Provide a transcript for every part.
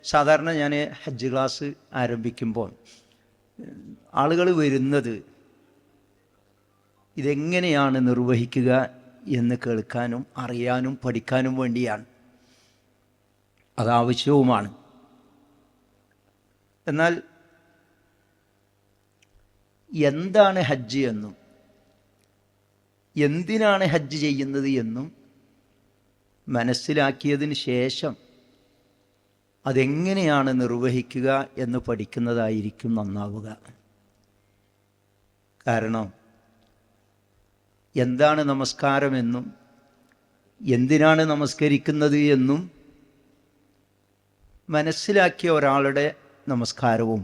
സാധാരണ ഞാൻ ഹജ്ജ് ക്ലാസ് ആരംഭിക്കുമ്പോൾ ആളുകൾ വരുന്നത് ഇതെങ്ങനെയാണ് നിർവഹിക്കുക എന്ന് കേൾക്കാനും അറിയാനും പഠിക്കാനും വേണ്ടിയാണ്. അതാവശ്യവുമാണ്. എന്നാൽ എന്താണ് ഹജ്ജ് എന്നും എന്തിനാണ് ഹജ്ജ് ചെയ്യുന്നത് എന്നും മനസ്സിലാക്കിയതിന് ശേഷം അതെങ്ങനെയാണ് നിർവഹിക്കുക എന്ന് പഠിക്കുന്നതായിരിക്കും നന്നാവുക. കാരണം എന്താണ് നമസ്കാരമെന്നും എന്തിനാണ് നമസ്കരിക്കുന്നത് എന്നും മനസ്സിലാക്കിയ ഒരാളുടെ നമസ്കാരവും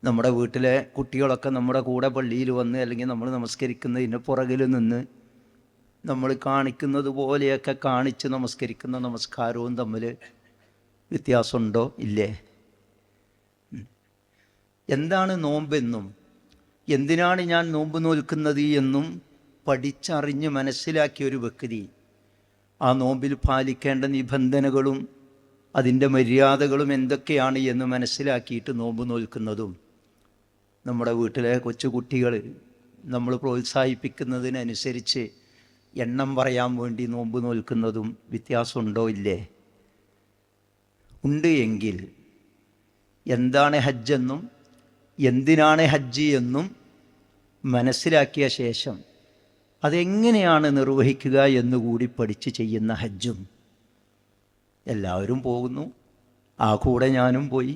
നമ്മുടെ വീട്ടിലെ കുട്ടികളൊക്കെ നമ്മുടെ കൂടെ പള്ളിയിൽ വന്ന് അല്ലെങ്കിൽ നമ്മൾ നമസ്കരിക്കുന്നതിന് പുറകിൽ നിന്ന് നമ്മൾ കാണിക്കുന്നത് പോലെയൊക്കെ കാണിച്ച് നമസ്കരിക്കുന്ന നമസ്കാരവും തമ്മിൽ വ്യത്യാസമുണ്ടോ? ഇല്ലേ? എന്താണ് നോമ്പെന്നും എന്തിനാണ് ഞാൻ നോമ്പ് നോൽക്കുന്നത് എന്നും പഠിച്ചറിഞ്ഞ് മനസ്സിലാക്കിയ ഒരു വ്യക്തി ആ നോമ്പിൽ പാലിക്കേണ്ട നിബന്ധനകളും അതിൻ്റെ മര്യാദകളും എന്തൊക്കെയാണ് എന്ന് മനസ്സിലാക്കിയിട്ട് നോമ്പ് നോൽക്കുന്നതും നമ്മുടെ വീട്ടിലെ കൊച്ചുകുട്ടികൾ നമ്മൾ പ്രോത്സാഹിപ്പിക്കുന്നതിനനുസരിച്ച് എണ്ണം പറയാൻ വേണ്ടി നോമ്പ് നോൽക്കുന്നതും വ്യത്യാസമുണ്ടോ? ഇല്ലേ? ഉണ്ട്. എങ്കിൽ എന്താണ് ഹജ്ജെന്നും എന്തിനാണ് ഹജ്ജ് എന്നും മനസ്സിലാക്കിയ ശേഷം അതെങ്ങനെയാണ് നിർവഹിക്കുക എന്നുകൂടി പഠിച്ച് ചെയ്യുന്ന ഹജ്ജും, എല്ലാവരും പോകുന്നു, ആ കൂടെ ഞാനും പോയി,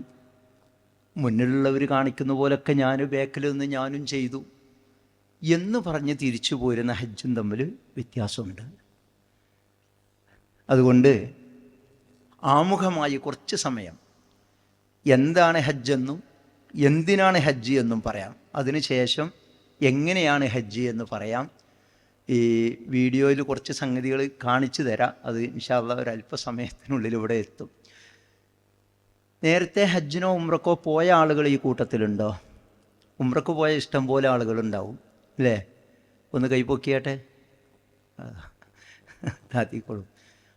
മുന്നിലുള്ളവർ കാണിക്കുന്ന പോലൊക്കെ ഞാൻ ബാക്കിൽ നിന്ന് ഞാനും ചെയ്തു എന്ന് പറഞ്ഞ് തിരിച്ചു പോരുന്ന ഹജ്ജും തമ്മിൽ വ്യത്യാസമുണ്ട്. അതുകൊണ്ട് ആമുഖമായി കുറച്ച് സമയം എന്താണ് ഹജ്ജെന്നും എന്തിനാണ് ഹജ്ജ് എന്നും പറയാം. അതിനുശേഷം എങ്ങനെയാണ് ഹജ്ജ് എന്ന് പറയാം. ഈ വീഡിയോയിൽ കുറച്ച് സംഗതികൾ കാണിച്ചു തരാം. അത് ഇൻഷാ അല്ലാഹ് ഒരല്പസമയത്തിനുള്ളിൽ ഇവിടെ എത്തും. നേരത്തെ ഹജ്ജിനോ ഉംറക്കോ പോയ ആളുകൾ ഈ കൂട്ടത്തിലുണ്ടോ? ഉംറക്ക് പോയ ഇഷ്ടം പോലെ ആളുകളുണ്ടാവും അല്ലേ? ഒന്ന് കൈപ്പൊക്കിയാട്ടെ, താത്തിക്കോളും.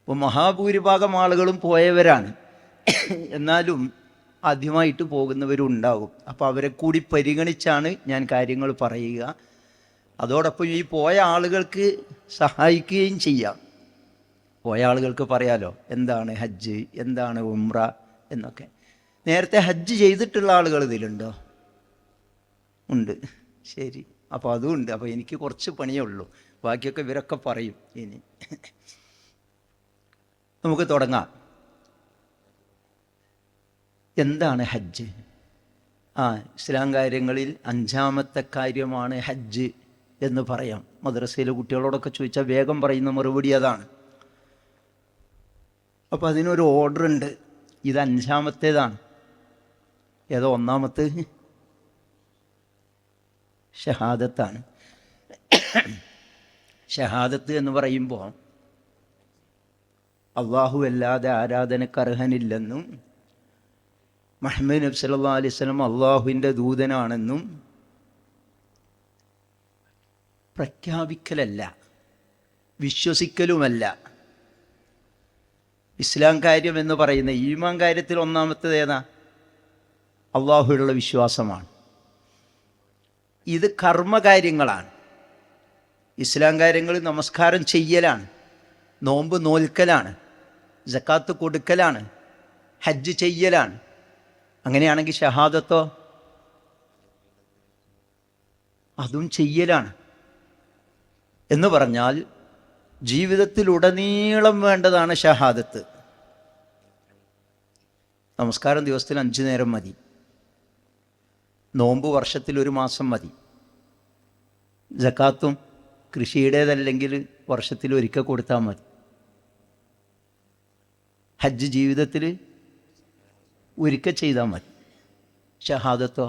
അപ്പോൾ മഹാഭൂരിഭാഗം ആളുകളും പോയവരാണ്. എന്നാലും ആദ്യമായിട്ട് പോകുന്നവരും ഉണ്ടാകും. അപ്പോൾ അവരെ കൂടി പരിഗണിച്ചാണ് ഞാൻ കാര്യങ്ങൾ പറയുക. അതോടൊപ്പം ഈ പോയ ആളുകൾക്ക് സഹായിക്കുകയും ചെയ്യാം. പോയ ആളുകൾക്ക് പറയാലോ എന്താണ് ഹജ്ജ്, എന്താണ് ഉംറ എന്നൊക്കെ. നേരത്തെ ഹജ്ജ് ചെയ്തിട്ടുള്ള ആളുകൾ ഇതിലുണ്ടോ? ഉണ്ട്. ശരി, അപ്പോൾ അതുമുണ്ട്. അപ്പോൾ എനിക്ക് കുറച്ച് പണിയേ ഉള്ളൂ, ബാക്കിയൊക്കെ ഇവരൊക്കെ പറയും. ഇനി നമുക്ക് തുടങ്ങാം. എന്താണ് ഹജ്ജ്? ഇസ്ലാം കാര്യങ്ങളിൽ 5ാമത്തെ കാര്യമാണ് ഹജ്ജ് എന്ന് പറയാം. മദ്രസയിലെ കുട്ടികളോടൊക്കെ ചോദിച്ചാൽ വേഗം പറയുന്ന മറുപടി അതാണ്. അപ്പോൾ അതിനൊരു ഓർഡർ ഉണ്ട്. ഇത് 5ാമത്തേതാണ്. ഏതോ 1ാമത്തെ ഷഹാദത്താണ്. ഷഹാദത്ത് എന്ന് പറയുമ്പോൾ അള്ളാഹു അല്ലാതെ ആരാധനക്ക് അർഹനില്ലെന്നും മുഹമ്മദ് നബി സല്ലല്ലാഹു അലൈഹി വസല്ലം അള്ളാഹുവിൻ്റെ ദൂതനാണെന്നും പ്രഖ്യാപിക്കലല്ല, വിശ്വസിക്കലുമല്ല. ഇസ്ലാം കാര്യം എന്ന് പറയുന്ന ഈമാൻ കാര്യത്തിൽ 1ാമത്തേത് ഏതാ? അള്ളാഹുവിലുള്ള വിശ്വാസമാണ്. ഇത് കർമ്മകാര്യങ്ങളാണ്. ഇസ്ലാം കാര്യങ്ങൾ നമസ്കാരം ചെയ്യലാണ്, നോമ്പ് നോൽക്കലാണ്, സക്കാത്ത് കൊടുക്കലാണ്, ഹജ്ജ് ചെയ്യലാണ്. അങ്ങനെയാണെങ്കിൽ ഷഹാദത്തോ? അതും ചെയ്യലാണ്. എന്ന് പറഞ്ഞാൽ ജീവിതത്തിലുടനീളം വേണ്ടതാണ് ഷഹാദത്ത്. നമസ്കാരം ദിവസത്തിൽ 5 നേരം മതി. നോമ്പ് വർഷത്തിൽ 1 മാസം മതി. സക്കാത്തും കൃഷിയുടേതല്ലെങ്കിൽ വർഷത്തിൽ ഒരിക്കൽ കൊടുത്താൽ മതി. ഹജ്ജ് ജീവിതത്തിൽ ഒരിക്കൽ ചെയ്താൽ മതി. ഷഹാദത്തോ?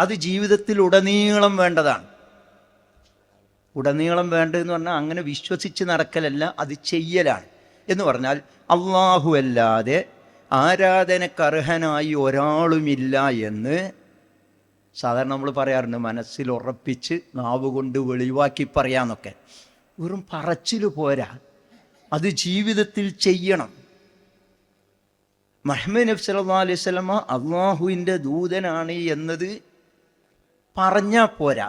അത് ജീവിതത്തിൽ ഉടനീളം വേണ്ടതാണ്. ഉടനീളം വേണ്ടതെന്ന് പറഞ്ഞാൽ അങ്ങനെ വിശ്വസിച്ച് നടക്കലല്ല, അത് ചെയ്യലാണ്. എന്ന് പറഞ്ഞാൽ അള്ളാഹു അല്ലാതെ ആരാധനക്കർഹനായി ഒരാളുമില്ല എന്ന് സാധാരണ നമ്മൾ പറയാറുണ്ട്. മനസ്സിൽ ഉറപ്പിച്ച് നാവ് കൊണ്ട് വെളിവാക്കി പറയാന്നൊക്കെ. വെറും പറച്ചിൽ പോരാ, അത് ജീവിതത്തിൽ ചെയ്യണം. മുഹമ്മദ് നബി സല്ലല്ലാഹു അലൈഹി വസല്ലമ അള്ളാഹുവിൻ്റെ ദൂതനാണ് എന്നത് പറഞ്ഞാൽ പോരാ.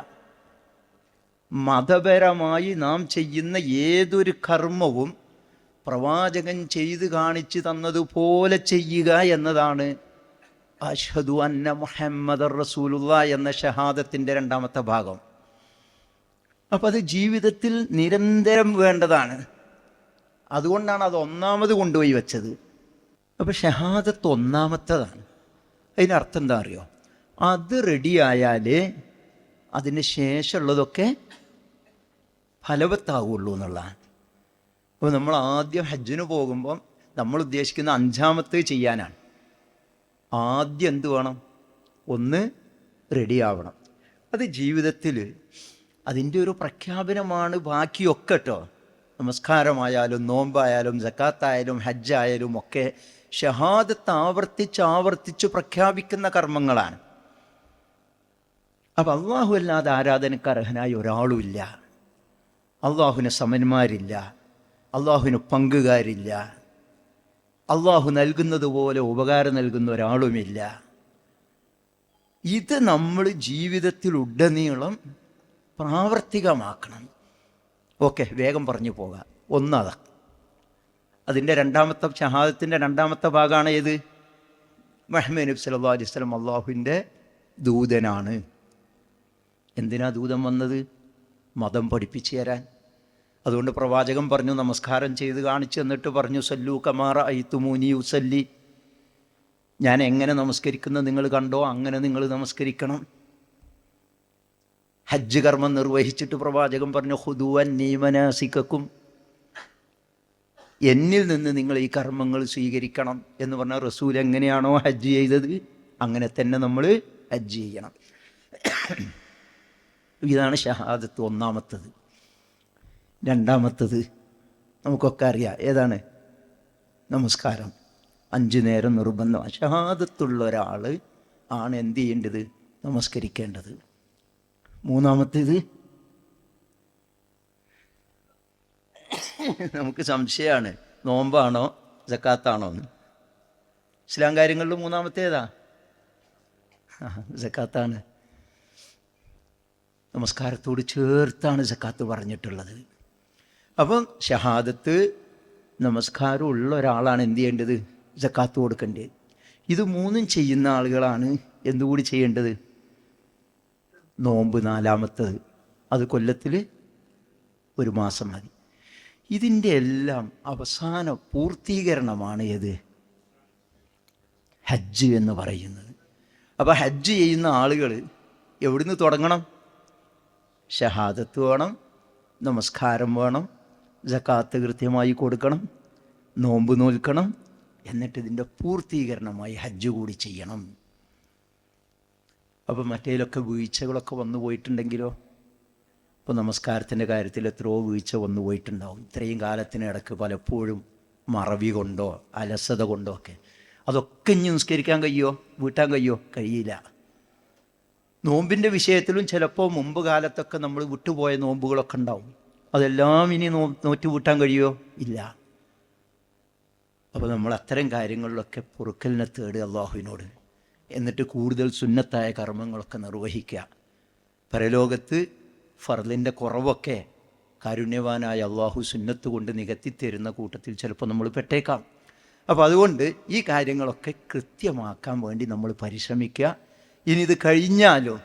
മതപരമായി നാം ചെയ്യുന്ന ഏതൊരു കർമ്മവും പ്രവാചകൻ ചെയ്ത് കാണിച്ചു തന്നതുപോലെ ചെയ്യുക എന്നതാണ് അഷ്ഹദു അന്ന മുഹമ്മദർ റസൂലുള്ളാഹി എന്ന ഷഹാദത്തിൻ്റെ രണ്ടാമത്തെ ഭാഗം. അപ്പം അത് ജീവിതത്തിൽ നിരന്തരം വേണ്ടതാണ്. അതുകൊണ്ടാണ് അത് ഒന്നാമത് കൊണ്ടുപോയി വെച്ചത്. അപ്പം ഷഹാദത്ത് ഒന്നാമത്തതാണ്. അതിനർത്ഥം എന്താ അറിയോ? അത് റെഡിയായാൽ അതിന് ശേഷമുള്ളതൊക്കെ ഫലവത്താവുള്ളൂ എന്നുള്ളതാണ്. അപ്പോൾ നമ്മൾ ആദ്യം ഹജ്ജിന് പോകുമ്പം നമ്മൾ ഉദ്ദേശിക്കുന്ന അഞ്ചാമത്തെ ചെയ്യാനാണ്. ആദ്യം എന്ത് വേണം? ഒന്ന് റെഡിയാവണം. അത് ജീവിതത്തിൽ അതിൻ്റെ ഒരു പ്രഖ്യാപനമാണ്. ബാക്കിയൊക്കെ കേട്ടോ, നമസ്കാരമായാലും നോമ്പായാലും സക്കാത്തായാലും ഹജ്ജായാലും ഒക്കെ ഷഹാദത്ത് ആവർത്തിച്ച് പ്രഖ്യാപിക്കുന്ന കർമ്മങ്ങളാണ്. അപ്പം അള്ളാഹു അല്ലാതെ ആരാധനക്ക് അർഹനായ ഒരാളുമില്ല. അള്ളാഹുവിന് സമന്മാരില്ല, അള്ളാഹുവിന് പങ്കുകാരില്ല, അള്ളാഹു നൽകുന്നത് പോലെ ഉപകാരം നൽകുന്ന ഒരാളുമില്ല. ഇത് നമ്മൾ ജീവിതത്തിൽ ഉടനീളം പ്രാവർത്തികമാക്കണം. ഓക്കെ, വേഗം പറഞ്ഞു പോകാം. ഒന്നതാ, അതിൻ്റെ രണ്ടാമത്തെ ഷഹാദത്തിൻ്റെ രണ്ടാമത്തെ ഭാഗമാണ് ഏത്? മുഹമ്മദ് നബി സല്ലല്ലാഹു അലൈഹി വസല്ലം അള്ളാഹുവിൻ്റെ ദൂതനാണ്. എന്തിനാ ദൂതൻ വന്നത്? മതം പഠിപ്പിച്ചു തരാൻ. അതുകൊണ്ട് പ്രവാചകൻ പറഞ്ഞു, നമസ്കാരം ചെയ്ത് കാണിച്ചു എന്നിട്ട് പറഞ്ഞു, സല്ലു കമാ റഅയ്തുമൂനി ഉസല്ലി, ഞാൻ എങ്ങനെ നമസ്കരിക്കുന്നത് നിങ്ങൾ കണ്ടോ അങ്ങനെ നിങ്ങൾ നമസ്കരിക്കണം. ഹജ്ജ് കർമ്മം നിർവഹിച്ചിട്ട് പ്രവാചകൻ പറഞ്ഞു, ഖുദൂ അന്നീ മനാസികക്കും, എന്നിൽ നിന്ന് നിങ്ങൾ ഈ കർമ്മങ്ങൾ സ്വീകരിക്കണം എന്ന് പറഞ്ഞാൽ റസൂൽ എങ്ങനെയാണോ ഹജ്ജ് ചെയ്തത് അങ്ങനെ തന്നെ നമ്മൾ ഹജ്ജ് ചെയ്യണം. ഇതാണ് ഷഹാദത്ത് ഒന്നാമത്തത്. രണ്ടാമത്തത് നമുക്കൊക്കെ അറിയാം, ഏതാണ്? നമസ്കാരം 5 നേരം നിർബന്ധം. ഷഹാദത്തുള്ള ഒരാൾ ആണ് എന്ത് ചെയ്യേണ്ടത്? നമസ്കരിക്കേണ്ടത്. മൂന്നാമത്തേത് നമുക്ക് സംശയമാണ്, നോമ്പാണോ സക്കാത്താണോ എന്ന്. ഇസ്ലാം കാര്യങ്ങളിൽ മൂന്നാമത്തേതാ? സക്കാത്താണ്. നമസ്കാരത്തോട് ചേർത്താണ് സക്കാത്ത് പറഞ്ഞിട്ടുള്ളത്. അപ്പം ഷഹാദത്ത്, നമസ്കാരം ഉള്ള ഒരാളാണ് എന്ത് ചെയ്യേണ്ടത്? സക്കാത്ത് കൊടുക്കേണ്ടത്. ഇത് മൂന്നും ചെയ്യുന്ന ആളുകളാണ് എന്തുകൂടി ചെയ്യേണ്ടത്? നോമ്പ് നാലാമത്തത്. അത് കൊല്ലത്തിൽ 1 മാസം മതി. ഇതിൻ്റെ എല്ലാം അവസാന പൂർത്തീകരണമാണ് ഏത്? ഹജ്ജ് എന്ന് പറയുന്നത്. അപ്പോൾ ഹജ്ജ് ചെയ്യുന്ന ആളുകൾ എവിടുന്ന് തുടങ്ങണം? ഷഹാദത്ത് വേണം, നമസ്കാരം വേണം, സക്കാത്ത് കൃത്യമായി കൊടുക്കണം, നോമ്പ് നോൽക്കണം, എന്നിട്ട് ഇതിൻ്റെ പൂർത്തീകരണമായി ഹജ്ജ് കൂടി ചെയ്യണം. അപ്പോൾ മറ്റേലൊക്കെ വീഴ്ചകളൊക്കെ വന്നു പോയിട്ടുണ്ടെങ്കിലോ? ഇപ്പോൾ നമസ്കാരത്തിൻ്റെ കാര്യത്തിൽ എത്രയോ വീഴ്ച വന്നു പോയിട്ടുണ്ടാവും. ഇത്രയും കാലത്തിനിടക്ക് പലപ്പോഴും മറവി കൊണ്ടോ അലസത കൊണ്ടോ ഒക്കെ. അതൊക്കെ ഇനി നിസ്കരിക്കാൻ കഴിയുമോ? വീട്ടാൻ കഴിയുമോ? കഴിയില്ല. നോമ്പിൻ്റെ വിഷയത്തിലും ചിലപ്പോൾ മുമ്പ് കാലത്തൊക്കെ നമ്മൾ വിട്ടുപോയ നോമ്പുകളൊക്കെ ഉണ്ടാവും. അതെല്ലാം ഇനി നോറ്റ് വീട്ടാൻ കഴിയുമോ? ഇല്ല. അപ്പോൾ നമ്മൾ അത്തരം കാര്യങ്ങളിലൊക്കെ പൊറുക്കലിനെ തേടുക അള്ളാഹുവിനോട്. എന്നിട്ട് കൂടുതൽ സുന്നത്തായ കർമ്മങ്ങളൊക്കെ നിർവഹിക്കുക. പരലോകത്ത് ഫർദിൻ്റെ കുറവൊക്കെ കാരുണ്യവാനായ അള്ളാഹു സുന്നത്ത് കൊണ്ട് നികത്തിത്തരുന്ന കൂട്ടത്തിൽ ചിലപ്പോൾ നമ്മൾ പെട്ടേക്കാം. അപ്പോൾ അതുകൊണ്ട് ഈ കാര്യങ്ങളൊക്കെ കൃത്യമാക്കാൻ വേണ്ടി നമ്മൾ പരിശ്രമിക്കുക. ഇനി ഇത് കഴിഞ്ഞാലോ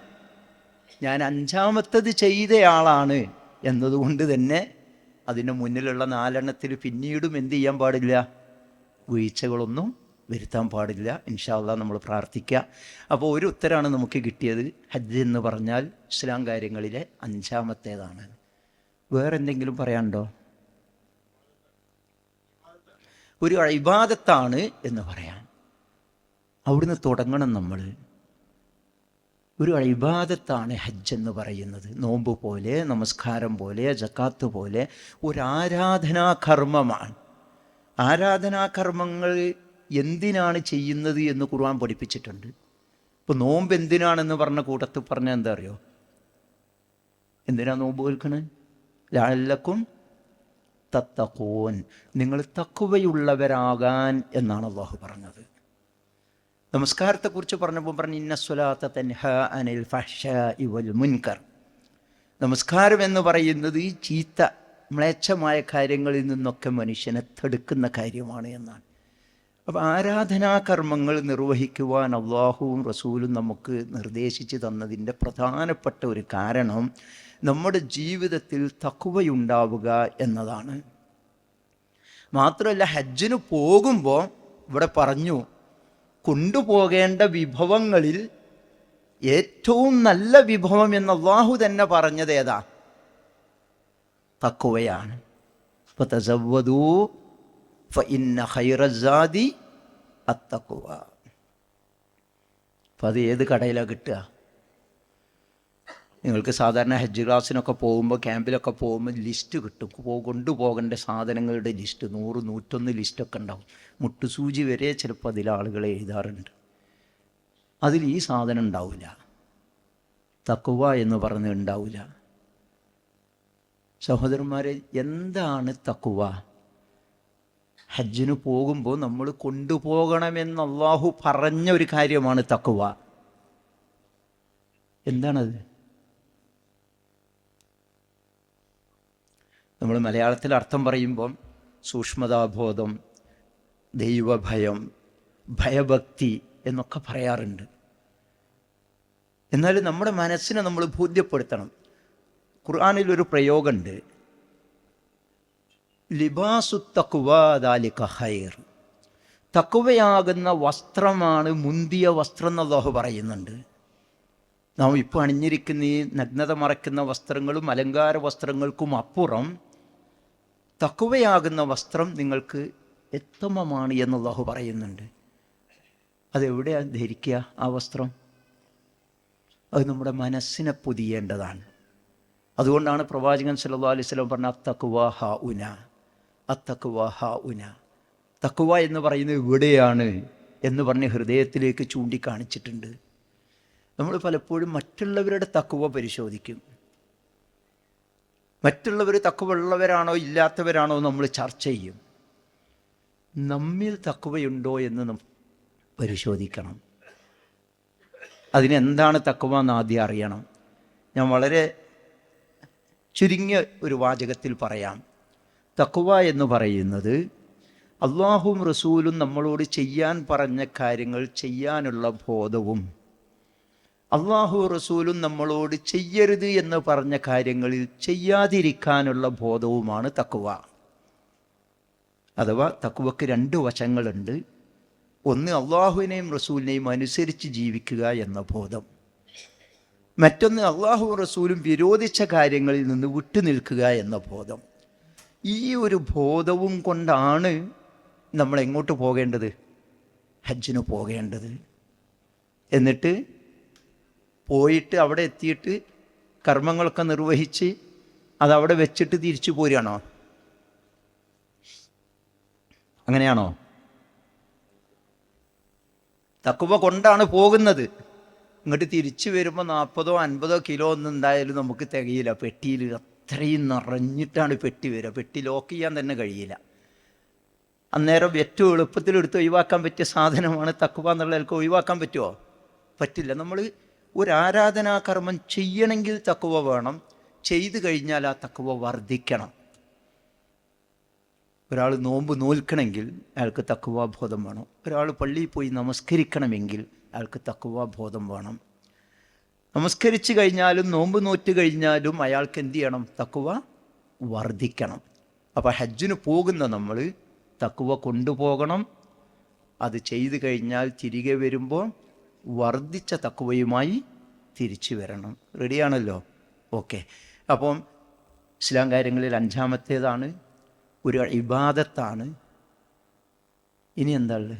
ഞാൻ 5ാമത്തത് ചെയ്തയാളാണ് എന്നതുകൊണ്ട് തന്നെ അതിൻ്റെ മുന്നിലുള്ള 4 പിന്നീടും എന്ത് ചെയ്യാൻ പാടില്ല? വീഴ്ചകളൊന്നും വരുത്താൻ പാടില്ല. ഇൻഷാ അല്ലാഹ് നമ്മൾ പ്രാർത്ഥിക്കുക. അപ്പോൾ ഒരു ഉത്തരമാണ് നമുക്ക് കിട്ടിയത്. ഹജ്ജ് എന്ന് പറഞ്ഞാൽ ഇസ്ലാം കാര്യങ്ങളിലെ 5ാമത്തേതാണ്. വേറെന്തെങ്കിലും പറയാനുണ്ടോ? ഒരു ഇബാദത്താണ് എന്ന് പറയാം. അവിടുന്ന് തുടങ്ങണം നമ്മൾ. ഒരു ഇബാദത്താണ് ഹജ്ജ് എന്ന് പറയുന്നത്. നോമ്പ് പോലെ, നമസ്കാരം പോലെ, സക്കാത്ത് പോലെ ഒരു ആരാധനാകർമ്മമാണ്. ആരാധനാകർമ്മങ്ങൾ എന്തിനാണ് ചെയ്യുന്നത് എന്ന് ഖുർആൻ പഠിപ്പിച്ചിട്ടുണ്ട്. ഇപ്പോൾ നോമ്പ് എന്തിനാണെന്ന് പറഞ്ഞ കൂട്ടത്തിൽ പറഞ്ഞാൽ എന്താ അറിയോ? എന്തിനാ നോമ്പ് കേൾക്കണേ? ലഅല്ലക്കും തത്തഖൂൻ, നിങ്ങൾ തഖ്വയുള്ളവരാകാൻ എന്നാണ് അല്ലാഹു പറഞ്ഞത്. നമസ്കാരത്തെക്കുറിച്ച് പറഞ്ഞപ്പോൾ പറഞ്ഞു ഇന്ന സ്വലാത്ത തൻഹാ അനിൽ ഫഹ്ശാഇ വൽ മുൻകർ. നമസ്കാരം എന്ന് പറയുന്നത് ചീത്ത മ്ലേച്ഛമായ കാര്യങ്ങളിൽ നിന്നൊക്കെ മനുഷ്യനെ തടുക്കുന്ന കാര്യമാണ് എന്നാണ്. അപ്പോൾ ആരാധനാകർമ്മങ്ങൾ നിർവഹിക്കുവാൻ അള്ളാഹുവും റസൂലും നമുക്ക് നിർദ്ദേശിച്ച് തന്നതിൻ്റെ പ്രധാനപ്പെട്ട ഒരു കാരണം നമ്മുടെ ജീവിതത്തിൽ തഖ്വയുണ്ടാവുക എന്നതാണ്. മാത്രമല്ല, ഹജ്ജിന് പോകുമ്പോൾ ഇവിടെ പറഞ്ഞു കൊണ്ടുപോകേണ്ട വിഭവങ്ങളിൽ ഏറ്റവും നല്ല വിഭവം എന്ന് അള്ളാഹു തന്നെ പറഞ്ഞത് ഏതാ? തഖ്വയാണ്. ഫതസവ്വദൂ ഫഇന്ന ഖൈറസ്സാദി അത്തഖ്വ. അപ്പം അത് ഏത് കടയിലാണ് കിട്ടുക? നിങ്ങൾക്ക് സാധാരണ ഹജ്ജ് ക്ലാസ്സിനൊക്കെ പോകുമ്പോൾ, ക്യാമ്പിലൊക്കെ പോകുമ്പോൾ ലിസ്റ്റ് കിട്ടും. കൊണ്ടുപോകേണ്ട സാധനങ്ങളുടെ ലിസ്റ്റ് 100, 101 ലിസ്റ്റൊക്കെ ഉണ്ടാവും. മുട്ടുസൂചി വരെ ചിലപ്പോൾ അതിൽ ആളുകൾ എഴുതാറുണ്ട്. അതിൽ ഈ സാധനം ഉണ്ടാവില്ല, തഖ്വ എന്ന് പറഞ്ഞ് ഉണ്ടാവില്ല. സഹോദരന്മാരെ, എന്താണ് തഖ്വ? ഹജ്ജിന് പോകുമ്പോൾ നമ്മൾ കൊണ്ടുപോകണമെന്ന് അല്ലാഹു പറഞ്ഞ ഒരു കാര്യമാണ് തഖ്വ. എന്താണത്? നമ്മൾ മലയാളത്തിൽ അർത്ഥം പറയുമ്പം സൂക്ഷ്മതാബോധം, ദൈവഭയം, ഭയഭക്തി എന്നൊക്കെ പറയാറുണ്ട്. എന്നാൽ നമ്മുടെ മനസ്സിനെ നമ്മൾ ബോധ്യപ്പെടുത്തണം. ഖുർആനിലൊരു പ്രയോഗമുണ്ട്, ലിബാസു തഖ്വാ ദാലിക ഖൈർ. തഖ്വയാകുന്ന വസ്ത്രമാണ് മുന്തിയ വസ്ത്രം എന്ന് അല്ലാഹു പറയുന്നുണ്ട്. നാം ഇപ്പോൾ അണിഞ്ഞിരിക്കുന്ന ഈ നഗ്നത മറയ്ക്കുന്ന വസ്ത്രങ്ങളും അലങ്കാര വസ്ത്രങ്ങൾക്കും അപ്പുറം തഖ്വയാകുന്ന വസ്ത്രം നിങ്ങൾക്ക് ഉത്തമമാണ് എന്ന് അല്ലാഹു പറയുന്നുണ്ട്. അതെവിടെയാണ് ധരിക്കുക ആ വസ്ത്രം? അത് നമ്മുടെ മനസ്സിനെ പൊതിയേണ്ടതാണ്. അതുകൊണ്ടാണ് പ്രവാചകൻ സല്ലല്ലാഹു അലൈഹി വസല്ലം പറഞ്ഞ അത്തഖ്വ ഹാഉന, അത്തഖ്വ ഹാഉന. തഖ്വ എന്ന് പറയുന്നത് ഇവിടെയാണ് എന്ന് പറഞ്ഞ് ഹൃദയത്തിലേക്ക് ചൂണ്ടിക്കാണിച്ചിട്ടുണ്ട്. നമ്മൾ പലപ്പോഴും മറ്റുള്ളവരുടെ തഖ്വ പരിശോധിക്കും. മറ്റുള്ളവർ തഖ്വ ഉള്ളവരാണോ ഇല്ലാത്തവരാണോ നമ്മൾ ചർച്ച ചെയ്യും. നമ്മിൽ തഖ്വയുണ്ടോ എന്ന് പരിശോധിക്കണം. അതിനെന്താണ് തഖ്വ എന്ന് ആദ്യം അറിയണം. ഞാൻ വളരെ ചുരുങ്ങിയ ഒരു വാചകത്തിൽ പറയാം. തഖ്വ എന്ന് പറയുന്നത് അല്ലാഹുവും റസൂലും നമ്മളോട് ചെയ്യാൻ പറഞ്ഞ കാര്യങ്ങൾ ചെയ്യാനുള്ള ബോധവും അല്ലാഹു റസൂലും നമ്മളോട് ചെയ്യരുത് എന്ന് പറഞ്ഞ കാര്യങ്ങളിൽ ചെയ്യാതിരിക്കാനുള്ള ബോധവുമാണ് തഖ്വ. അഥവാ തഖ്വക്ക് 2 വശങ്ങളുണ്ട്. ഒന്ന് അള്ളാഹുവിനെയും റസൂലിനെയും അനുസരിച്ച് ജീവിക്കുക എന്ന ബോധം. മറ്റൊന്ന് അള്ളാഹു റസൂലും വിരോധിച്ച കാര്യങ്ങളിൽ നിന്ന് വിട്ടുനിൽക്കുക എന്ന ബോധം. ഈ ഒരു ബോധവും കൊണ്ടാണ് നമ്മൾ എങ്ങോട്ട് പോകേണ്ടത്? ഹജ്ജിന് പോകേണ്ടത്. എന്നിട്ട് പോയിട്ട് അവിടെ എത്തിയിട്ട് കർമ്മങ്ങളൊക്കെ നിർവഹിച്ച് അതവിടെ വെച്ചിട്ട് തിരിച്ചു പോരുകയാണോ? അങ്ങനെയാണോ? തഖ്വ കൊണ്ടാണ് പോകുന്നത്. ഇങ്ങോട്ട് തിരിച്ചു വരുമ്പോൾ 40 50 കിലോ ഒന്നും എന്തായാലും നമുക്ക് തികയില്ല. പെട്ടിയിൽ അത്രയും നിറഞ്ഞിട്ടാണ് പെട്ടി വരിക. പെട്ടി ലോക്ക് ചെയ്യാൻ തന്നെ കഴിയില്ല. അന്നേരം ഏറ്റവും എളുപ്പത്തിൽ ഒഴിവാക്കാൻ പറ്റിയ സാധനമാണ് തഖ്വ എന്നുള്ളതിലേക്ക് ഒഴിവാക്കാൻ പറ്റുമോ? പറ്റില്ല. നമ്മൾ ഒരു ആരാധനാകർമ്മം ചെയ്യണമെങ്കിൽ തഖ്വ വേണം. ചെയ്തു കഴിഞ്ഞാൽ ആ തഖ്വ വർദ്ധിക്കണം. ഒരാൾ നോമ്പ് നോൽക്കണമെങ്കിൽ അയാൾക്ക് തഖ്വ ബോധം വേണം. ഒരാൾ പള്ളിയിൽ പോയി നമസ്കരിക്കണമെങ്കിൽ അയാൾക്ക് തഖ്വ ബോധം വേണം. നമസ്കരിച്ച് കഴിഞ്ഞാലും നോമ്പ് നോറ്റ് കഴിഞ്ഞാലും അയാൾക്ക് എന്ത് ചെയ്യണം? തഖ്വ വർദ്ധിക്കണം. അപ്പോൾ ഹജ്ജിന് പോകുന്ന നമ്മൾ തഖ്വ കൊണ്ടുപോകണം. അത് ചെയ്തു കഴിഞ്ഞാൽ തിരികെ വരുമ്പോൾ വർദ്ധിച്ച തഖ്വയുമായി തിരിച്ചു വരണം. റെഡിയാണല്ലോ? ഓക്കെ. അപ്പം ഇസ്ലാം കാര്യങ്ങളിൽ 5-ാമത്തേതാണ്, ഒരു ഇബാദത്താണ്. ഇനി എന്താ ഉള്ളത്?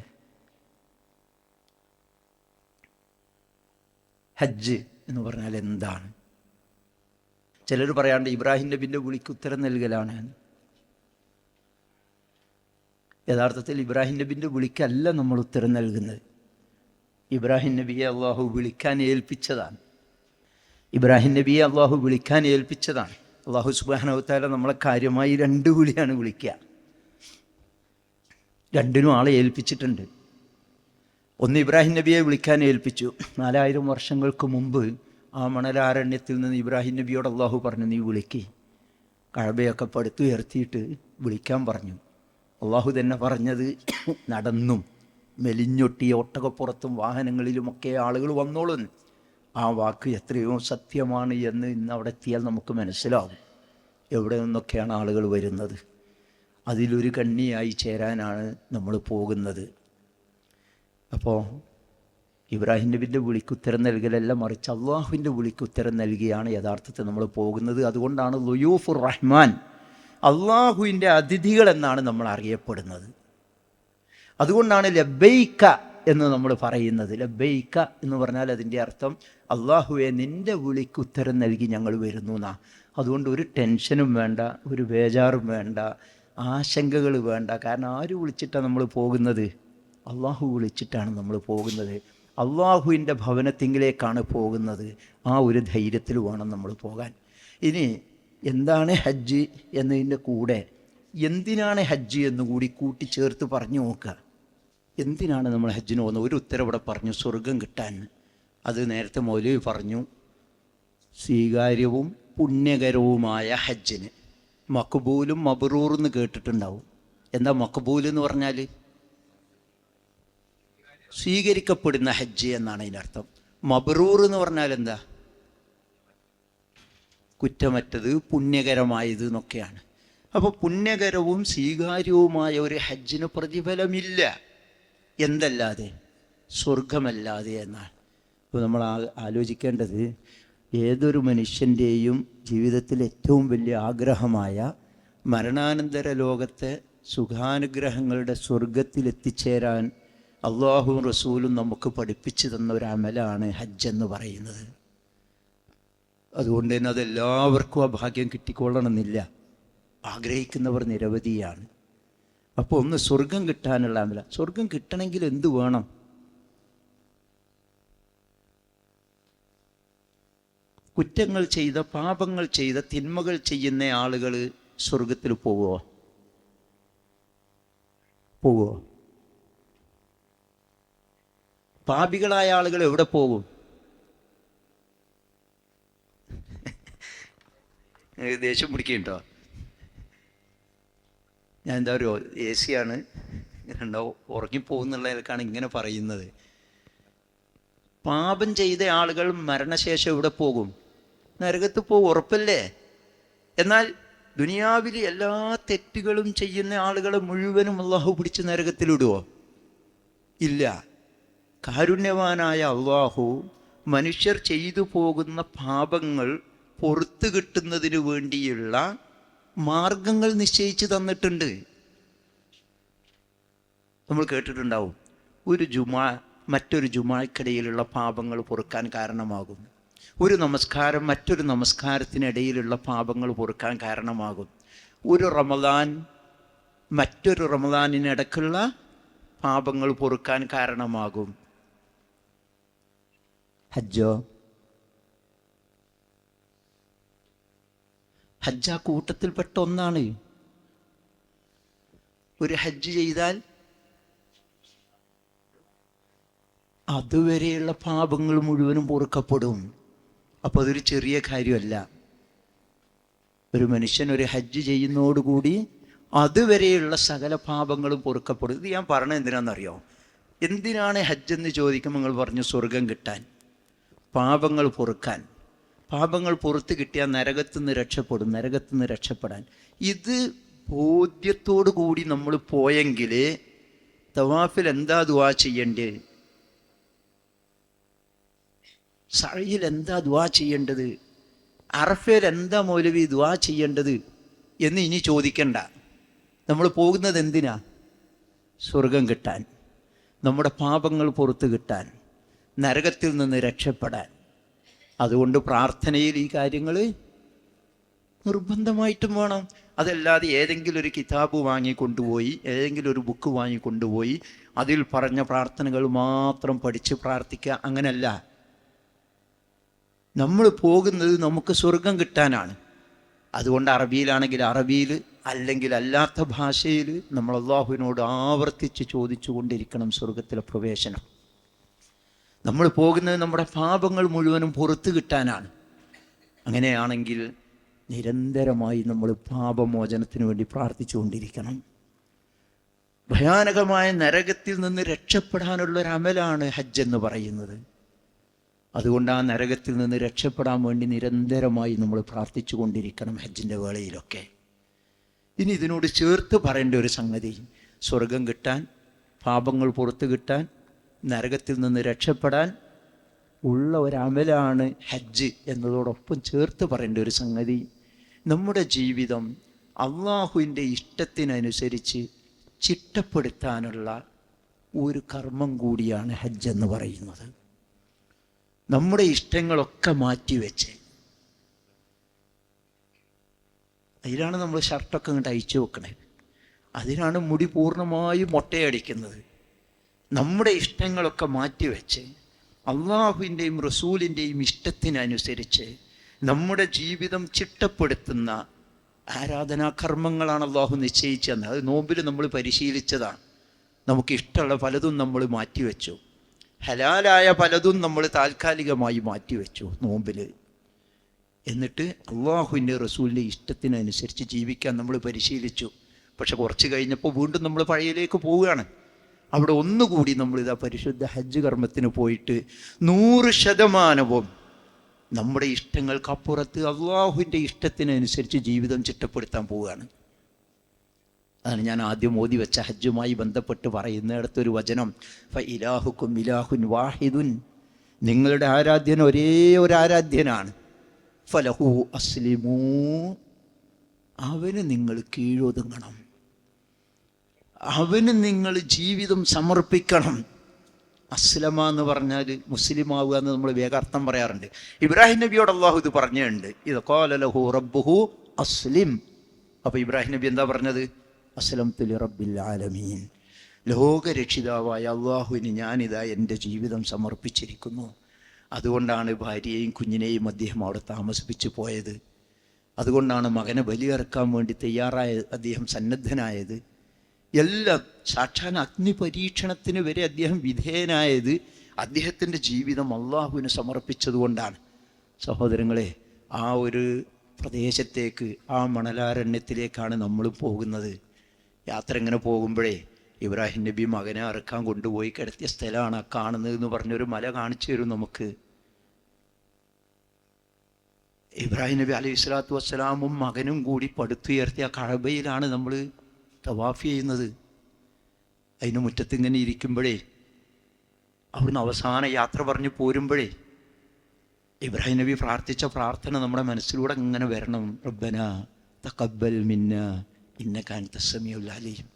ഹജ്ജ് എന്ന് പറഞ്ഞാൽ എന്താണ്? ചിലർ പറയാണ്ട് ഇബ്രാഹിം നബിൻ്റെ വിളിക്ക് ഉത്തരം നൽകലാണ്. യഥാർത്ഥത്തിൽ ഇബ്രാഹിം നബിൻ്റെ വിളിക്കല്ല നമ്മൾ ഉത്തരം നൽകുന്നത്. ഇബ്രാഹിം നബിയെ അള്ളാഹു വിളിക്കാൻ ഏൽപ്പിച്ചതാണ്. ഇബ്രാഹിം നബിയെ അള്ളാഹു വിളിക്കാൻ ഏൽപ്പിച്ചതാണ്. അള്ളാഹു സുബ്ഹാനഹു വ തആല നമ്മളെ കാര്യമായി 2 വിളിയാണ് വിളിക്കുക. 2നും ആളെ ഏൽപ്പിച്ചിട്ടുണ്ട്. ഒന്ന് ഇബ്രാഹിം നബിയെ വിളിക്കാൻ ഏൽപ്പിച്ചു. 4000 വർഷങ്ങൾക്ക് മുമ്പ് ആ മണലാരണ്യത്തിൽ നിന്ന് ഇബ്രാഹിം നബിയോട് അള്ളാഹു പറഞ്ഞു, നീ വിളിക്ക്. കഅബയൊക്കെ പടുത്തുയർത്തിയിട്ട് വിളിക്കാൻ പറഞ്ഞു. അള്ളാഹു തന്നെ പറഞ്ഞത് നടന്നും മെലിഞ്ഞൊട്ടിയ ഒട്ടകപ്പുറത്തും വാഹനങ്ങളിലുമൊക്കെ ആളുകൾ വന്നോളും. ആ വാക്ക് എത്രയോ സത്യമാണ് എന്ന് ഇന്ന് അവിടെ എത്തിയാൽ നമുക്ക് മനസ്സിലാവും. എവിടെ നിന്നൊക്കെയാണ് ആളുകൾ വരുന്നത്. അതിലൊരു കണ്ണിയായി ചേരാനാണ് നമ്മൾ പോകുന്നത്. അപ്പോൾ ഇബ്രാഹിം നബിൻ്റെ വിളിക്കുത്തരം നൽകലല്ല, മറിച്ച് അള്ളാഹുവിൻ്റെ വിളിക്കുത്തരം നൽകിയാണ് യഥാർത്ഥത്തിൽ നമ്മൾ പോകുന്നത്. അതുകൊണ്ടാണ് ളുയൂഫുർ റഹ്മാൻ, അള്ളാഹുവിൻ്റെ അതിഥികൾ എന്നാണ് നമ്മൾ അറിയപ്പെടുന്നത്. അതുകൊണ്ടാണ് ലബ്ബൈക എന്ന് നമ്മൾ പറയുന്നത്. ലബ്ബൈക എന്ന് പറഞ്ഞാൽ അതിൻ്റെ അർത്ഥം അള്ളാഹുവെ നിൻ്റെ വിളിക്കുത്തരം നൽകി ഞങ്ങൾ വരുന്നു എന്നാ. അതുകൊണ്ട് ഒരു ടെൻഷനും വേണ്ട, ഒരു ബേജാറും വേണ്ട, ആശങ്കകൾ വേണ്ട. കാരണം ആര് വിളിച്ചിട്ടാണ് നമ്മൾ പോകുന്നത്? അള്ളാഹു വിളിച്ചിട്ടാണ് നമ്മൾ പോകുന്നത്. അള്ളാഹുവിൻ്റെ ഭവനത്തിങ്കിലേക്കാണ് പോകുന്നത്. ആ ഒരു ധൈര്യത്തിൽ വേണം നമ്മൾ പോകാൻ. ഇനി എന്താണ് ഹജ്ജ് എന്നതിൻ്റെ കൂടെ എന്തിനാണ് ഹജ്ജ് എന്നുകൂടി കൂട്ടിച്ചേർത്ത് പറഞ്ഞു നോക്കുക. എന്തിനാണ് നമ്മൾ ഹജ്ജിന് പോകുന്നത്? ഒരു ഉത്തരവിടെ പറഞ്ഞു, സ്വർഗം കിട്ടാൻ. അത് നേരത്തെ മൗലവി പറഞ്ഞു. സ്വീകാര്യവും പുണ്യകരവുമായ ഹജ്ജിന് മഖ്ബൂലും മബ്റൂറും എന്ന് കേട്ടിട്ടുണ്ടാവും. എന്താ മഖ്ബൂൽ എന്ന് പറഞ്ഞാൽ? സ്വീകരിക്കപ്പെടുന്ന ഹജ്ജ് എന്നാണ് അതിനർത്ഥം. മബ്റൂർ എന്ന് പറഞ്ഞാൽ എന്താ? കുറ്റമറ്റത്, പുണ്യകരമായത് എന്നൊക്കെയാണ്. അപ്പോൾ പുണ്യകരവും സ്വീകാര്യവുമായ ഒരു ഹജ്ജിന് പ്രതിഫലമില്ല. എന്തല്ലാതെ? സ്വർഗമല്ലാതെ എന്നാണ്. ഇപ്പോൾ നമ്മൾ ആലോചിക്കേണ്ടത്, ഏതൊരു മനുഷ്യൻ്റെയും ജീവിതത്തിൽ ഏറ്റവും വലിയ ആഗ്രഹമായ മരണാനന്തര ലോകത്തെ സുഖാനുഗ്രഹങ്ങളുടെ സ്വർഗത്തിലെത്തിച്ചേരാൻ അള്ളാഹുവും റസൂലും നമുക്ക് പഠിപ്പിച്ചു തന്ന ഒരു അമലാണ് ഹജ്ജ് എന്ന് പറയുന്നത്. അതുകൊണ്ട് തന്നെ അതെല്ലാവർക്കും ആ ഭാഗ്യം കിട്ടിക്കൊള്ളണമെന്നില്ല. ആഗ്രഹിക്കുന്നവർ നിരവധിയാണ്. അപ്പോൾ ഒന്ന് സ്വർഗം കിട്ടാനുള്ള അമല. സ്വർഗം കിട്ടണമെങ്കിൽ എന്ത് വേണം? കുറ്റങ്ങൾ ചെയ്ത, പാപങ്ങൾ ചെയ്ത, തിന്മകൾ ചെയ്യുന്ന ആളുകൾ സ്വർഗത്തിൽ പോവുമോ? പാപികളായ ആളുകൾ എവിടെ പോകും? ദേഷ്യം പിടിക്കുന്നുണ്ടോ? ഞാൻ എന്താ പറയുക, AC ആണ് ഉറങ്ങിപ്പോകുന്നുള്ളതിലേക്കാണ് ഇങ്ങനെ പറയുന്നത്. പാപം ചെയ്ത ആളുകൾ മരണശേഷം എവിടെ പോകും? നരകത്ത് പോകും, ഉറപ്പല്ലേ? എന്നാൽ ദുനിയാവിൽ എല്ലാ തെറ്റുകളും ചെയ്യുന്ന ആളുകളെ മുഴുവനും അള്ളാഹു പിടിച്ച് നരകത്തിലിടുവോ? ഇല്ല. കാരുണ്യവാനായ അള്ളാഹു മനുഷ്യർ ചെയ്തു പോകുന്ന പാപങ്ങൾ പുറത്തു കിട്ടുന്നതിന് വേണ്ടിയുള്ള മാർഗങ്ങൾ നിശ്ചയിച്ച് തന്നിട്ടുണ്ട്. നമ്മൾ കേട്ടിട്ടുണ്ടാവും, ഒരു ജുമാ മറ്റൊരു ജുമാക്കിടയിലുള്ള പാപങ്ങൾ പൊറുക്കാൻ കാരണമാകും. ഒരു നമസ്കാരം മറ്റൊരു നമസ്കാരത്തിനിടയിലുള്ള പാപങ്ങൾ പൊറുക്കാൻ കാരണമാകും. ഒരു റമദാൻ മറ്റൊരു റമദാനിനിടക്കുള്ള പാപങ്ങൾ പൊറുക്കാൻ കാരണമാകും. ഹജ്ജോ? ഹജ്ജ് ആ കൂട്ടത്തിൽപ്പെട്ട ഒന്നാണ്. ഒരു ഹജ്ജ് ചെയ്താൽ അതുവരെയുള്ള പാപങ്ങൾ മുഴുവനും പൊറുക്കപ്പെടും. അപ്പോൾ അതൊരു ചെറിയ കാര്യമല്ല. ഒരു മനുഷ്യൻ ഒരു ഹജ്ജ് ചെയ്യുന്നതോടുകൂടി അതുവരെയുള്ള സകല പാപങ്ങളും പൊറുക്കപ്പെടും. ഇത് ഞാൻ പറഞ്ഞത് എന്തിനാണെന്നറിയോ? എന്തിനാണ് ഹജ്ജ് എന്ന് ചോദിക്കുമ്പോൾ നിങ്ങൾ പറഞ്ഞു സ്വർഗം കിട്ടാൻ, പാപങ്ങൾ പൊറുക്കാൻ. പാപങ്ങൾ പുറത്ത് കിട്ടിയാൽ നരകത്തുനിന്ന് രക്ഷപ്പെടും, നരകത്തുനിന്ന് രക്ഷപ്പെടാൻ. ഇത് ബോധ്യത്തോടു കൂടി നമ്മൾ പോയെങ്കിൽ തവാഫിൽ എന്താ ദുആ ചെയ്യേണ്ടത്? സഅയിൽ എന്താ ദുആ ചെയ്യേണ്ടത്? അറഫയിൽ എന്താ മൗലവി ദുആ ചെയ്യേണ്ടത് എന്ന് ഇനി ചോദിക്കണ്ട. നമ്മൾ പോകുന്നത് എന്തിനാ? സ്വർഗം കിട്ടാൻ, നമ്മുടെ പാപങ്ങൾ പുറത്ത് കിട്ടാൻ, നരകത്തിൽ നിന്ന് രക്ഷപ്പെടാൻ. അതുകൊണ്ട് പ്രാർത്ഥനയിൽ ഈ കാര്യങ്ങൾ നിർബന്ധമായിട്ടും വേണം. അതല്ലാതെ ഏതെങ്കിലും ഒരു കിതാബ് വാങ്ങിക്കൊണ്ടുപോയി, ഏതെങ്കിലും ഒരു ബുക്ക് വാങ്ങിക്കൊണ്ടുപോയി അതിൽ പറഞ്ഞ പ്രാർത്ഥനകൾ മാത്രം പഠിച്ച് പ്രാർത്ഥിക്കുക, അങ്ങനല്ല. നമ്മൾ പോകുന്നത് നമുക്ക് സ്വർഗം കിട്ടാനാണ്. അതുകൊണ്ട് അറബിയിലാണെങ്കിൽ അറബിയിൽ, അല്ലെങ്കിൽ അല്ലാത്ത ഭാഷയിൽ നമ്മൾ അള്ളാഹുവിനോട് ആവർത്തിച്ച് ചോദിച്ചു കൊണ്ടിരിക്കണം സ്വർഗത്തിലെ പ്രവേശനം. നമ്മൾ പോകുന്നത് നമ്മുടെ പാപങ്ങൾ മുഴുവനും പുറത്തു കിട്ടാനാണ്. അങ്ങനെയാണെങ്കിൽ നിരന്തരമായി നമ്മൾ പാപമോചനത്തിന് വേണ്ടി പ്രാർത്ഥിച്ചുകൊണ്ടിരിക്കണം. ഭയാനകമായ നരകത്തിൽ നിന്ന് രക്ഷപ്പെടാനുള്ള ഒരു അമലാണ് ഹജ്ജ് എന്ന് പറയുന്നത്. അതുകൊണ്ട് ആ നരകത്തിൽ നിന്ന് രക്ഷപ്പെടാൻ വേണ്ടി നിരന്തരമായി നമ്മൾ പ്രാർത്ഥിച്ചു കൊണ്ടിരിക്കണം ഹജ്ജിൻ്റെ വേളയിലൊക്കെ. ഇനി ഇതിനോട് ചേർത്ത് പറയേണ്ട ഒരു സംഗതി, സ്വർഗം കിട്ടാൻ, പാപങ്ങൾ പുറത്തു കിട്ടാൻ, നരകത്തിൽ നിന്ന് രക്ഷപ്പെടാൻ ഉള്ള ഒരമലാണ് ഹജ്ജ് എന്നതോടൊപ്പം ചേർത്ത് പറയേണ്ട ഒരു സംഗതി, നമ്മുടെ ജീവിതം അള്ളാഹുവിൻ്റെ ഇഷ്ടത്തിനനുസരിച്ച് ചിട്ടപ്പെടുത്താനുള്ള ഒരു കർമ്മം കൂടിയാണ് ഹജ്ജ് എന്ന് പറയുന്നത്. നമ്മുടെ ഇഷ്ടങ്ങളൊക്കെ മാറ്റിവെച്ച്, അതിലാണ് നമ്മൾ ഷർട്ടൊക്കെ ഇങ്ങോട്ട് അയച്ചു വെക്കണേ, അതിനാണ് മുടി പൂർണ്ണമായും മൊട്ടയടിക്കുന്നത്. നമ്മുടെ ഇഷ്ടങ്ങളൊക്കെ മാറ്റിവെച്ച് അള്ളാഹുവിൻ്റെയും റസൂലിൻ്റെയും ഇഷ്ടത്തിനനുസരിച്ച് നമ്മുടെ ജീവിതം ചിട്ടപ്പെടുത്തുന്ന ആരാധനാകർമ്മങ്ങളാണ് അള്ളാഹു നിശ്ചയിച്ചത്. അത് നോമ്പിൽ നമ്മൾ പരിശീലിച്ചതാണ്. നമുക്കിഷ്ടമുള്ള പലതും നമ്മൾ മാറ്റിവെച്ചു, ഹലാലായ പലതും നമ്മൾ താൽക്കാലികമായി മാറ്റിവെച്ചു നോമ്പിൽ. എന്നിട്ട് അള്ളാഹുവിൻ്റെ റസൂലിൻ്റെ ഇഷ്ടത്തിനനുസരിച്ച് ജീവിക്കാൻ നമ്മൾ പരിശീലിച്ചു. പക്ഷെ കുറച്ച് കഴിഞ്ഞപ്പോൾ വീണ്ടും നമ്മൾ പഴയയിലേക്ക് പോവുകയാണ്. അവിടെ ഒന്നുകൂടി നമ്മളിതാ പരിശുദ്ധ ഹജ്ജ് കർമ്മത്തിന് പോയിട്ട് 100% നമ്മുടെ ഇഷ്ടങ്ങൾക്കപ്പുറത്ത് അള്ളാഹുവിൻ്റെ ഇഷ്ടത്തിനനുസരിച്ച് ജീവിതം ചിട്ടപ്പെടുത്താൻ പോവുകയാണ്. അതാണ് ഞാൻ ആദ്യം ഓതി വെച്ച ഹജ്ജുമായി ബന്ധപ്പെട്ട് പറയുന്നിടത്തൊരു വചനം, ഫ ഇലാഹുക്കും ഇലാഹുൻ വാഹിദുൻ, നിങ്ങളുടെ ആരാധ്യൻ ഒരേ ഒരു ആരാധ്യനാണ്. ഫലഹു അസ്ലിമൂ, അവന് നിങ്ങൾ കീഴൊതുങ്ങണം, അവന് നിങ്ങൾ ജീവിതം സമർപ്പിക്കണം. അസ്ലമ എന്ന് പറഞ്ഞാൽ മുസ്ലിം ആവുക എന്ന് നമ്മൾ വേഗം അർത്ഥം പറയാറുണ്ട്. ഇബ്രാഹിം നബിയോട് അള്ളാഹു ഇത് പറഞ്ഞിട്ടുണ്ട്, ഇത് ഖാല ലഹു റബ്ബുഹു അസ്ലിം. അപ്പോൾ ഇബ്രാഹിം നബി എന്താ പറഞ്ഞത്? അസ്ലംതു ലിറബ്ബിൽ ആലമീൻ, ലോകരക്ഷിതാവായ അള്ളാഹുവിന് ഞാനിതാ എൻ്റെ ജീവിതം സമർപ്പിച്ചിരിക്കുന്നു. അതുകൊണ്ടാണ് ഭാര്യയെയും കുഞ്ഞിനെയും അദ്ദേഹം അവിടെ താമസിപ്പിച്ചു പോയത്. അതുകൊണ്ടാണ് മകനെ ബലിയിറക്കാൻ വേണ്ടി അദ്ദേഹം സന്നദ്ധനായത്. എല്ലാം സാക്ഷാൽ അഗ്നി പരീക്ഷണത്തിന് വരെ അദ്ദേഹം വിധേയനായത് അദ്ദേഹത്തിൻ്റെ ജീവിതം അള്ളാഹുവിന് സമർപ്പിച്ചതുകൊണ്ടാണ്. സഹോദരങ്ങളെ, ആ ഒരു പ്രദേശത്തേക്ക്, ആ മണലാരണ്യത്തിലേക്കാണ് നമ്മൾ പോകുന്നത്. യാത്ര ഇങ്ങനെ പോകുമ്പോഴേ ഇബ്രാഹിം നബി മകനെ അറുക്കാൻ കൊണ്ടുപോയി കിടത്തിയ സ്ഥലമാണ് ആ കാണുന്നതെന്ന് പറഞ്ഞൊരു മല കാണിച്ചു തരും നമുക്ക്. ഇബ്രാഹിം നബി അലൈഹി സ്വലാത്തു വസ്സലാമും മകനും കൂടി പടുത്തുയർത്തിയ കഅബയിലാണ് നമ്മൾ തവാഫ് ചെയ്യുന്നത്. അതിന് മുറ്റത്ത് ഇങ്ങനെ ഇരിക്കുമ്പോഴേ, അവിടുന്ന് അവസാന യാത്ര പറഞ്ഞ് പോരുമ്പോഴേ ഇബ്രാഹിം നബി പ്രാർത്ഥിച്ച പ്രാർത്ഥന നമ്മുടെ മനസ്സിലൂടെ ഇങ്ങനെ വരണം. റബ്ബന തഖബ്ബൽ മിന്ന ഇന്നക അൻതസ് സമീഉൽ അലീം.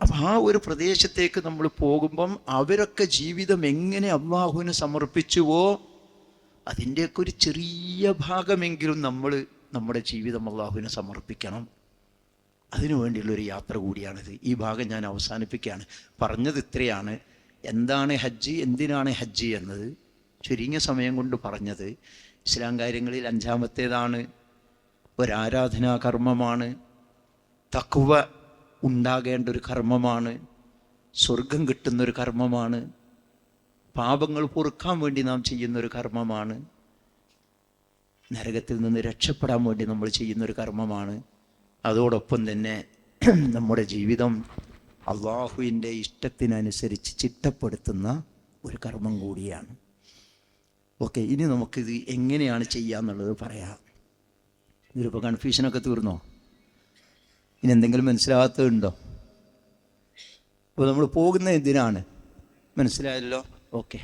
അപ്പം ആ ഒരു പ്രദേശത്തേക്ക് നമ്മൾ പോകുമ്പം അവരൊക്കെ ജീവിതം എങ്ങനെ അള്ളാഹുവിന് സമർപ്പിച്ചുവോ അതിൻ്റെയൊക്കെ ഒരു ചെറിയ ഭാഗമെങ്കിലും നമ്മൾ നമ്മുടെ ജീവിതം അള്ളാഹുവിന് സമർപ്പിക്കണം. അതിനു വേണ്ടിയുള്ളൊരു യാത്ര കൂടിയാണിത്. ഈ ഭാഗം ഞാൻ അവസാനിപ്പിക്കുകയാണ്. പറഞ്ഞത് ഇത്രയാണ്. എന്താണ് ഹജ്ജ്, എന്തിനാണ് ഹജ്ജ് എന്നത് ചുരുങ്ങിയ സമയം കൊണ്ട് പറഞ്ഞത്. ഇസ്ലാം കാര്യങ്ങളിൽ 5-ാമത്തേതാണ്, ഒരാരാധനാ കർമ്മമാണ്, തഖ്വ ഉണ്ടാകേണ്ട ഒരു കർമ്മമാണ്, സ്വർഗം കിട്ടുന്നൊരു കർമ്മമാണ്, പാപങ്ങൾ പൊറുക്കാൻ വേണ്ടി നാം ചെയ്യുന്നൊരു കർമ്മമാണ്, നരകത്തിൽ നിന്ന് രക്ഷപ്പെടാൻ വേണ്ടി നമ്മൾ ചെയ്യുന്നൊരു കർമ്മമാണ്. അതോടൊപ്പം തന്നെ നമ്മുടെ ജീവിതം അള്ളാഹുവിൻ്റെ ഇഷ്ടത്തിനനുസരിച്ച് ചിട്ടപ്പെടുത്തുന്ന ഒരു കർമ്മം കൂടിയാണ്. ഓക്കെ, ഇനി നമുക്കിത് എങ്ങനെയാണ് ചെയ്യാന്നുള്ളത് പറയാം. ഇതിലിപ്പോൾ കൺഫ്യൂഷനൊക്കെ തീർന്നോ? ഇനി എന്തെങ്കിലും മനസ്സിലാകാത്തതുണ്ടോ? അപ്പോൾ നമ്മൾ പോകുന്ന എന്തിനാണ്? മനസ്സിലായല്ലോ? ഓക്കെ.